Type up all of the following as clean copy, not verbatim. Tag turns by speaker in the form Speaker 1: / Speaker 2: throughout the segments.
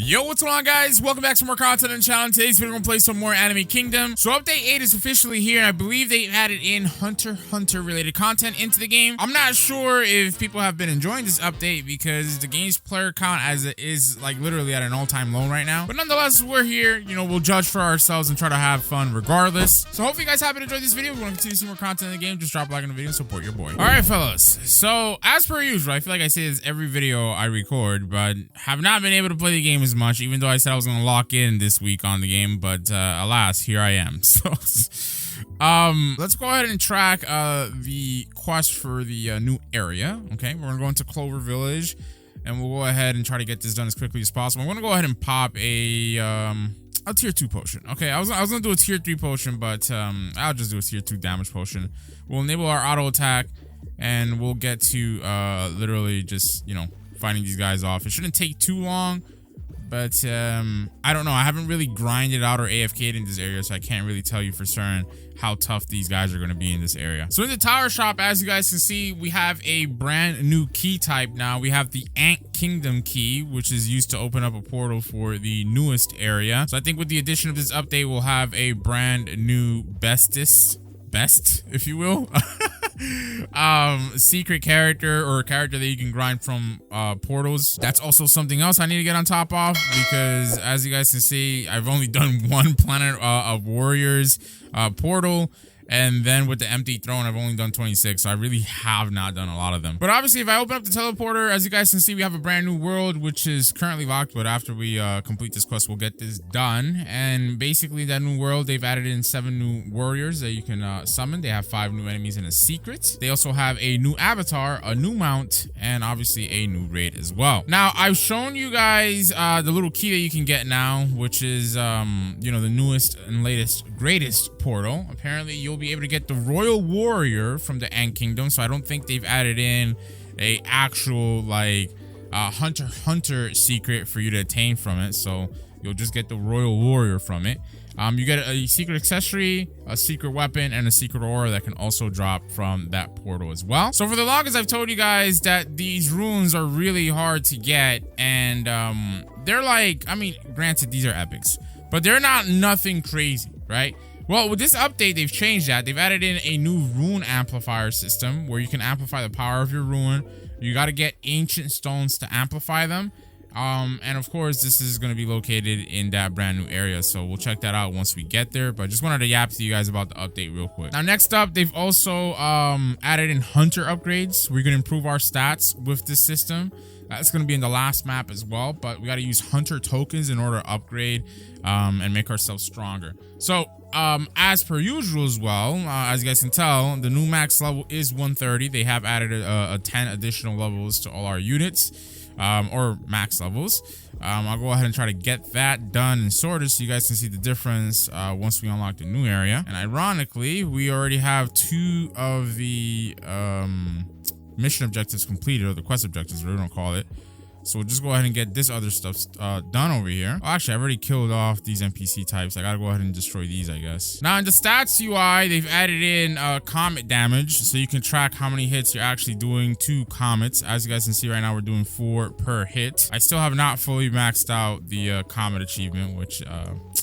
Speaker 1: Yo, what's going on, guys? Welcome back to more content on the channel. Today's video, we're gonna play some more Anime Kingdom. So update 8 is officially here, and I believe they added in Hunter related content into the game. I'm not sure if people have been enjoying this update because the game's player count as it is like literally at an all-time low right now. But nonetheless, we're here, you know, we'll judge for ourselves and try to have fun regardless. So hopefully you guys have enjoyed this video. If you want to continue to see more content in the game, just drop a like on the video and support your boy. All right, fellas. So as per usual, I feel like I say this every video I record, but have not been able to play the game as much, even though I said I was going to lock in this week on the game, but alas, here I am. So let's go ahead and track the quest for the new area. Okay, we're gonna go into Clover Village and we'll go ahead and try to get this done as quickly as possible. I'm gonna go ahead and pop a tier 2 potion. Okay, I was gonna do a tier 3 potion, but I'll just do a tier 2 damage potion. We'll enable our auto attack and we'll get to literally just, you know, fighting these guys off. It shouldn't take too long, but I don't know. I haven't really grinded out or AFK'd in this area, so I can't really tell you for certain how tough these guys are going to be in this area. So in the tower shop, as you guys can see, we have a brand new key type now. We have the Ant Kingdom key, which is used to open up a portal for the newest area. So I think with the addition of this update, we'll have a brand new best, if you will, secret character or a character that you can grind from portals. That's also something else I need to get on top of, because as you guys can see, I've only done one Planet of Warriors portal, and then with the empty throne I've only done 26, so I really have not done a lot of them. But obviously if I open up the teleporter, as you guys can see, we have a brand new world which is currently locked, but after we complete this quest we'll get this done. And basically that new world, they've added in 7 new warriors that you can summon. They have 5 new enemies and a secret. They also have a new avatar, a new mount, and obviously a new raid as well. Now I've shown you guys the little key that you can get now, which is you know, the newest and latest greatest portal. Apparently you'll be able to get the Royal Warrior from the Ant Kingdom, so I don't think they've added in a actual like Hunter secret for you to attain from it, so you'll just get the Royal Warrior from it. You get a secret accessory, a secret weapon, and a secret aura that can also drop from that portal as well. So for the longest, I've told you guys that these runes are really hard to get, and they're like, I mean, granted these are epics, but they're not nothing crazy, right? Well, with this update, they've changed that. They've added in a new rune amplifier system where you can amplify the power of your rune. You got to get ancient stones to amplify them. And of course, this is going to be located in that brand new area, so we'll check that out once we get there. But I just wanted to yap to you guys about the update real quick. Now, next up, they've also added in hunter upgrades. We're going to improve our stats with this system. That's going to be in the last map as well, but we got to use hunter tokens in order to upgrade and make ourselves stronger. So as per usual as well, as you guys can tell, the new max level is 130. They have added a 10 additional levels to all our units, or max levels. I'll go ahead and try to get that done and sorted so you guys can see the difference once we unlock the new area. And ironically, we already have 2 of the mission objectives completed, or the quest objectives, whatever you want to call it. So we'll just go ahead and get this other stuff done over here. Oh, actually, I've already killed off these NPC types. I gotta go ahead and destroy these, I guess. Now in the stats UI, they've added in comet damage, so you can track how many hits you're actually doing to comets. As you guys can see right now, we're doing 4 per hit. I still have not fully maxed out the comet achievement, which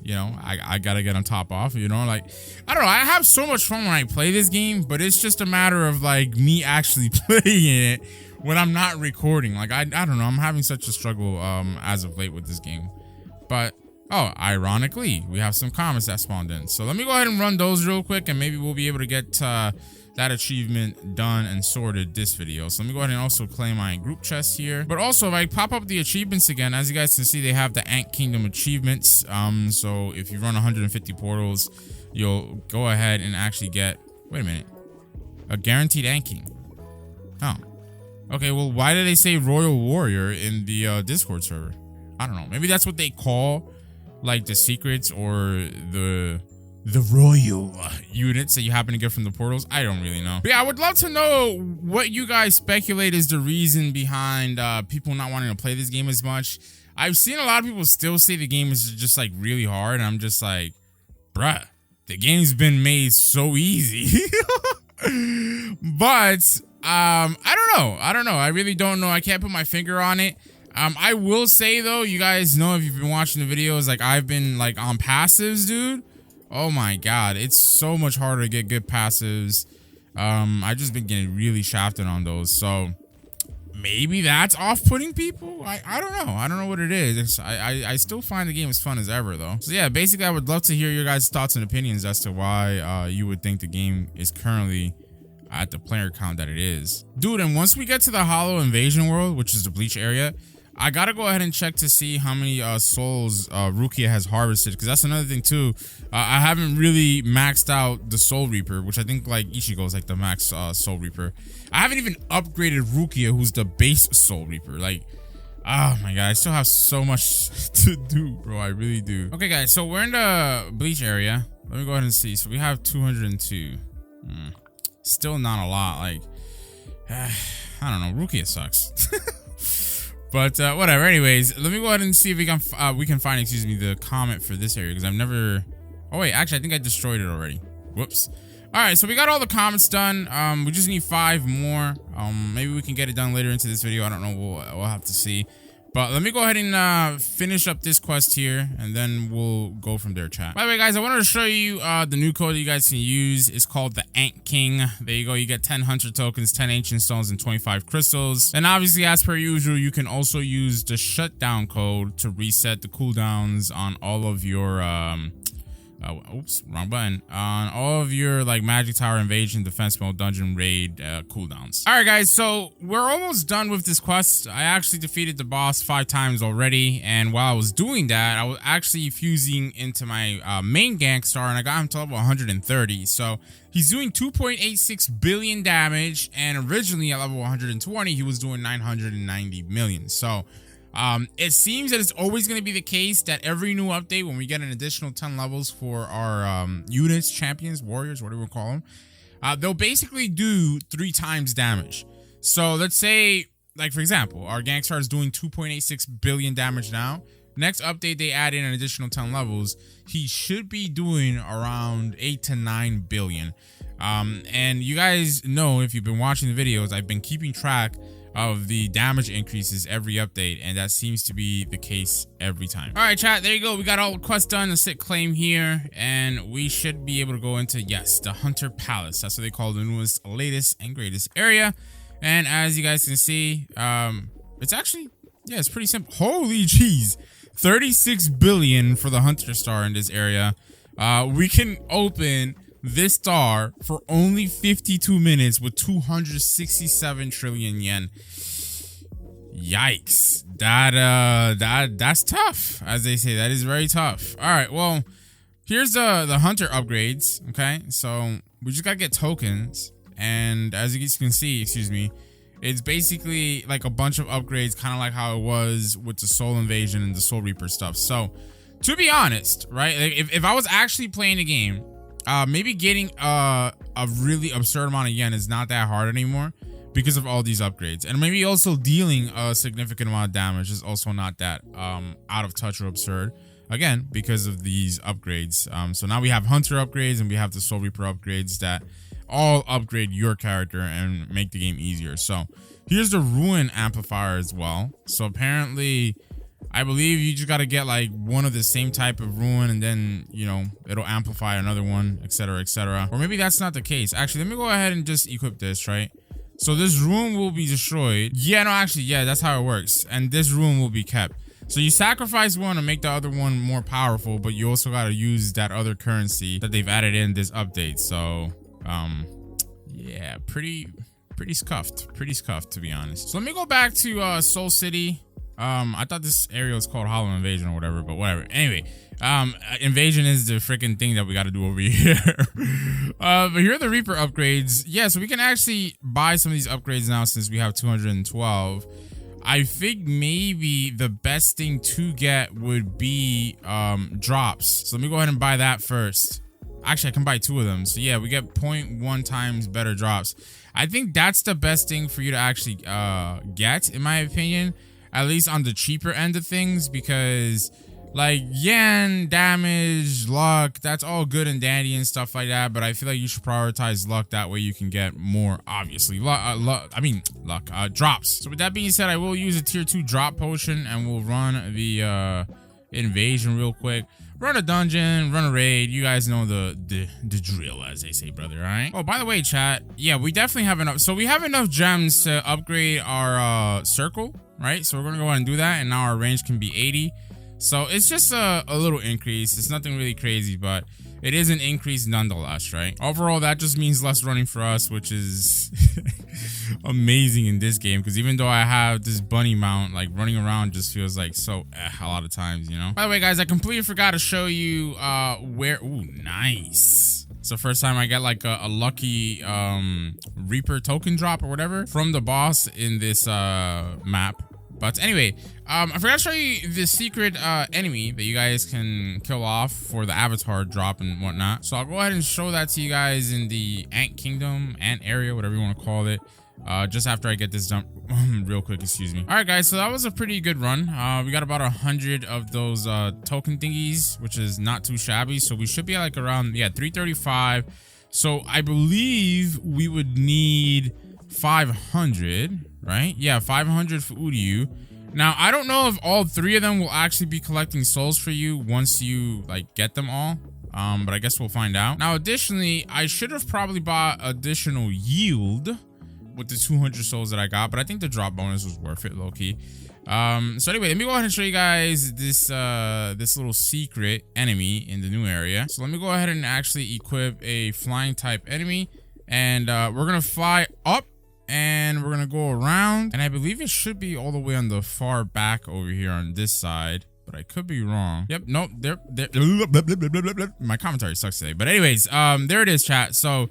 Speaker 1: you know, I gotta get on top of, you know, like, I don't know, I have so much fun when I play this game, but it's just a matter of like me actually playing it when I'm not recording. Like, I don't know, I'm having such a struggle as of late with this game. But oh, ironically, we have some comments that spawned in, so let me go ahead and run those real quick, and maybe we'll be able to get that achievement done and sorted this video. So let me go ahead and also claim my group chest here. But also, if I pop up the achievements again, as you guys can see, they have the Ant Kingdom achievements. So if you run 150 portals, you'll go ahead and actually get, wait a minute, a guaranteed Ant King. Oh, okay, well, why did they say Royal Warrior in the Discord server? I don't know. Maybe that's what they call like the secrets or the royal units that you happen to get from the portals. I don't really know. But yeah, I would love to know what you guys speculate is the reason behind people not wanting to play this game as much. I've seen a lot of people still say the game is just like really hard, and I'm just like, bruh, the game's been made so easy. But I don't know. I really don't know. I can't put my finger on it. I will say though, you guys know if you've been watching the videos, like I've been like on passives, dude. Oh my god, it's so much harder to get good passives. I just been getting really shafted on those, so maybe that's off-putting people. I don't know. I don't know what it is. I still find the game as fun as ever though. So yeah, basically I would love to hear your guys' thoughts and opinions as to why you would think the game is currently at the player count that it is. Dude, and once we get to the Hollow Invasion world, which is the Bleach area, I gotta go ahead and check to see how many souls Rukia has harvested, because that's another thing too. I haven't really maxed out the Soul Reaper, which I think like Ichigo is like the max Soul Reaper. I haven't even upgraded Rukia, who's the base Soul Reaper. Like, oh my god, I still have so much to do, bro. I really do. Okay, guys, so we're in the Bleach area. Let me go ahead and see. So we have 202. Still not a lot. Like, I don't know. Rukia sucks. But whatever. Anyways, let me go ahead and see if we can find, excuse me, the comment for this area, because I've never. Oh wait, actually, I think I destroyed it already. Whoops. All right, so we got all the comments done. We just need 5 more. Maybe we can get it done later into this video. I don't know. We'll have to see. But let me go ahead and finish up this quest here, and then we'll go from there, chat. By the way, guys, I wanted to show you the new code that you guys can use. It's called the Ant King. There you go. You get 10 Hunter tokens, 10 Ancient Stones, and 25 Crystals. And obviously, as per usual, you can also use the Shutdown code to reset the cooldowns on all of your oops, wrong button. On all of your like Magic Tower Invasion, Defense Mode, Dungeon Raid cooldowns. All right, guys, so we're almost done with this quest. I actually defeated the boss 5 times already, and while I was doing that, I was actually fusing into my main gangster, and I got him to level 130. So he's doing 2.86 billion damage, and originally at level 120, he was doing 990 million. So it seems that it's always going to be the case that every new update, when we get an additional 10 levels for our units, champions, warriors, whatever we call them, they'll basically do 3 times damage. So let's say, like for example, our Gangstar is doing 2.86 billion damage now. Next update, they add in an additional 10 levels. He should be doing around 8 to 9 billion. And you guys know, if you've been watching the videos, I've been keeping track of the damage increases every update, and that seems to be the case every time. All right, chat, there you go. We got all the quests done. Let's hit claim here, and we should be able to go into, yes, the Hunter Palace. That's what they call the newest, latest, and greatest area. And as you guys can see, it's actually, yeah, it's pretty simple. Holy jeez, 36 billion for the Hunter Star in this area. We can open this star for only 52 minutes with 267 trillion yen. Yikes. That's tough, as they say. That is very tough. All right, well, here's the hunter upgrades. Okay, so we just gotta get tokens, and as you guys can see, excuse me, it's basically like a bunch of upgrades, kind of like how it was with the Soul Invasion and the Soul Reaper stuff. So to be honest, right, like if I was actually playing the game, maybe getting a really absurd amount of yen is not that hard anymore because of all these upgrades, and maybe also dealing a significant amount of damage is also not that out of touch or absurd, again, because of these upgrades. So now we have Hunter upgrades and we have the Soul Reaper upgrades that all upgrade your character and make the game easier. So here's the Ruin amplifier as well. So apparently, I believe you just got to get like one of the same type of ruin, and then, you know, it'll amplify another one, etc., etc. Or maybe that's not the case. Actually, let me go ahead and just equip this, right? So this ruin will be destroyed. Yeah, no, actually, yeah, that's how it works. And this ruin will be kept. So you sacrifice one to make the other one more powerful, but you also got to use that other currency that they've added in this update. So, yeah, pretty scuffed, to be honest. So let me go back to Soul City. I thought this area was called Hollow Invasion or whatever, but whatever. Anyway, Invasion is the freaking thing that we got to do over here. But here are the Reaper upgrades. Yeah, so we can actually buy some of these upgrades now since we have 212. I think maybe the best thing to get would be drops. So let me go ahead and buy that first. Actually, I can buy 2 of them. So yeah, we get 0.1 times better drops. I think that's the best thing for you to actually get, in my opinion. At least on the cheaper end of things, because Like yen, damage, luck, that's all good and dandy and stuff like that, but I feel like you should prioritize luck. That way you can get more, obviously, drops. So with that being said, I will use a tier 2 drop potion and we'll run the invasion real quick. Run a dungeon, run a raid. You guys know the drill, as they say, brother, all right? Oh, by the way, chat, yeah, we definitely have enough. So we have enough gems to upgrade our circle, right? So we're gonna go ahead and do that, and now our range can be 80. So it's just a little increase. It's nothing really crazy, but it is an increase nonetheless, right? Overall, that just means less running for us, which is amazing in this game, because even though I have this bunny mount, like running around just feels like so a lot of times, you know? By the way, guys, I completely forgot to show you where, ooh, nice. It's the first time I get like a lucky Reaper token drop or whatever from the boss in this map. But anyway, I forgot to show you the secret enemy that you guys can kill off for the avatar drop and whatnot. So I'll go ahead and show that to you guys in the Ant Kingdom, Ant Area, whatever you want to call it. Just after I get this done real quick, excuse me. All right, guys, so that was a pretty good run. We got about 100 of those token thingies, which is not too shabby. So we should be like around, yeah, 335. So I believe we would need 500, right? Yeah, 500 for Uryu. Now, I don't know if all 3 of them will actually be collecting souls for you once you like get them all. But I guess we'll find out. Now, additionally, I should have probably bought additional yield with the 200 souls that I got, but I think the drop bonus was worth it, low-key. So anyway, let me go ahead and show you guys this this little secret enemy in the new area. So let me go ahead and actually equip a flying type enemy, and we're gonna fly up and we're gonna go around, and I believe it should be all the way on the far back over here on this side, but I could be wrong. Yep, nope, there my commentary sucks today, but anyways, there it is, chat. So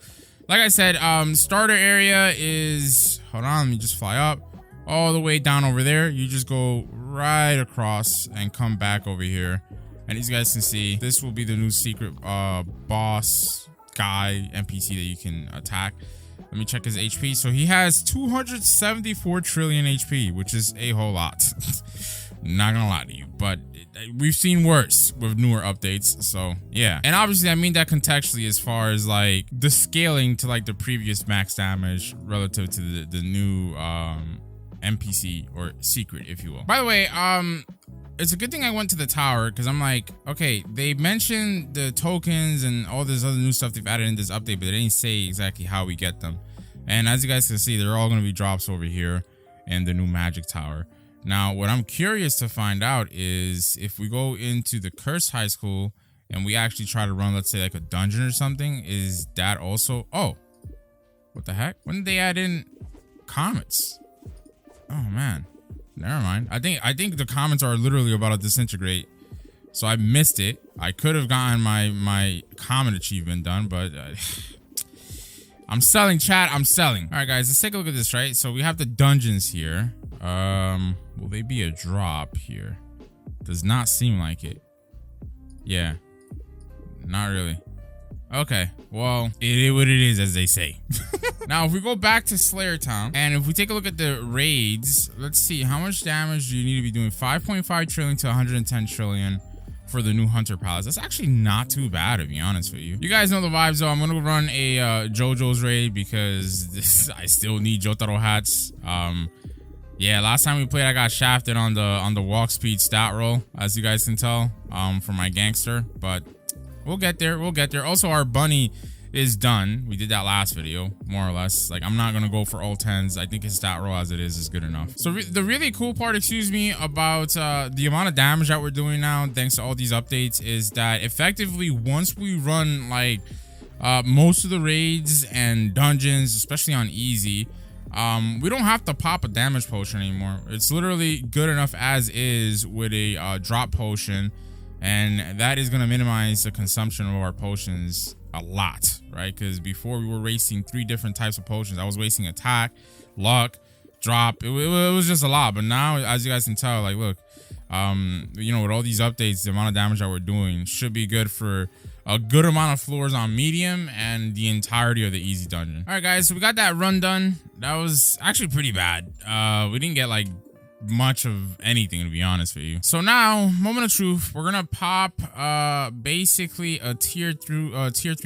Speaker 1: like I said, starter area is, hold on, let me just fly up all the way down over there. You just go right across and come back over here, and as you guys can see, this will be the new secret boss guy NPC that you can attack. Let me check his HP. So he has 274 trillion HP, which is a whole lot. Not gonna lie to you, but we've seen worse with newer updates. So yeah, and obviously I mean that contextually as far as like the scaling to like the previous max damage relative to the new NPC or secret, if you will. By the way, it's a good thing I went to the tower, because I'm like, okay, they mentioned the tokens and all this other new stuff they've added in this update, but they didn't say exactly how we get them. And as you guys can see, they're all going to be drops over here in the new magic tower. Now, what I'm curious to find out is if we go into the cursed high school and we actually try to run, let's say like a dungeon or something, is that also, oh, what the heck? When did they add in comets? Oh man. Never mind. I think the comments are literally about to disintegrate, so I missed it. I could have gotten my comment achievement done, but I'm selling, chat. I'm selling. All right, guys, let's take a look at this. Right, so we have the dungeons here. Will they be a drop here? Does not seem like it. Yeah, not really. Okay, well, it is what it is, as they say. Now, if we go back to Slayer Town, and if we take a look at the raids, let's see, how much damage do you need to be doing? 5.5 trillion to 110 trillion for the new Hunter Palace. That's actually not too bad, to be honest with you. You guys know the vibes, though. I'm gonna run a JoJo's raid, because I still need Jotaro hats. Yeah, last time we played, I got shafted on the walk speed stat roll, as you guys can tell, for my gangster, but we'll get there. We'll get there. Also, our bunny is done. We did that last video, more or less. Like, I'm not gonna go for all 10s. I think his stat roll as it is good enough. So the really cool part, excuse me, about the amount of damage that we're doing now, thanks to all these updates, is that effectively once we run like most of the raids and dungeons, especially on easy, we don't have to pop a damage potion anymore. It's literally good enough as is with a drop potion, and that is going to minimize the consumption of our potions a lot, right? Because before we were wasting 3 different types of potions. I was wasting attack, luck, drop. It was just a lot. But now, as you guys can tell, like, look, you know, with all these updates, the amount of damage that we're doing should be good for a good amount of floors on medium and the entirety of the easy dungeon. All right, guys, so we got that run done. That was actually pretty bad. We didn't get like much of anything, to be honest with you. So now, moment of truth, we're gonna pop basically a tier 3,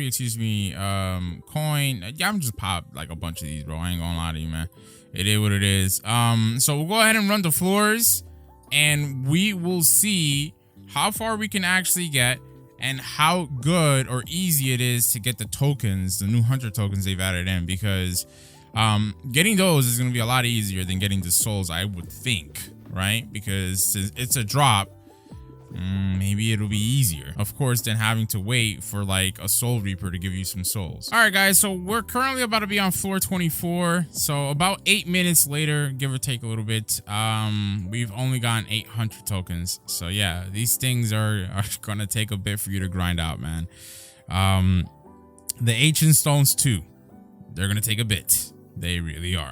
Speaker 1: excuse me, coin. Yeah, I'm just pop like a bunch of these, bro. I ain't gonna lie to you, man. It is what it is. So we'll go ahead and run the floors, and we will see how far we can actually get and how good or easy it is to get the tokens, the new hunter tokens they've added in, because getting those is going to be a lot easier than getting the souls, I would think, right? Because it's a drop. Maybe it'll be easier, of course, than having to wait for like a soul reaper to give you some souls. All right, guys, so we're currently about to be on floor 24. So about 8 minutes later, give or take a little bit, we've only gotten 800 tokens. So yeah, these things are gonna take a bit for you to grind out, man. The ancient stones too, they're gonna take a bit. They really are.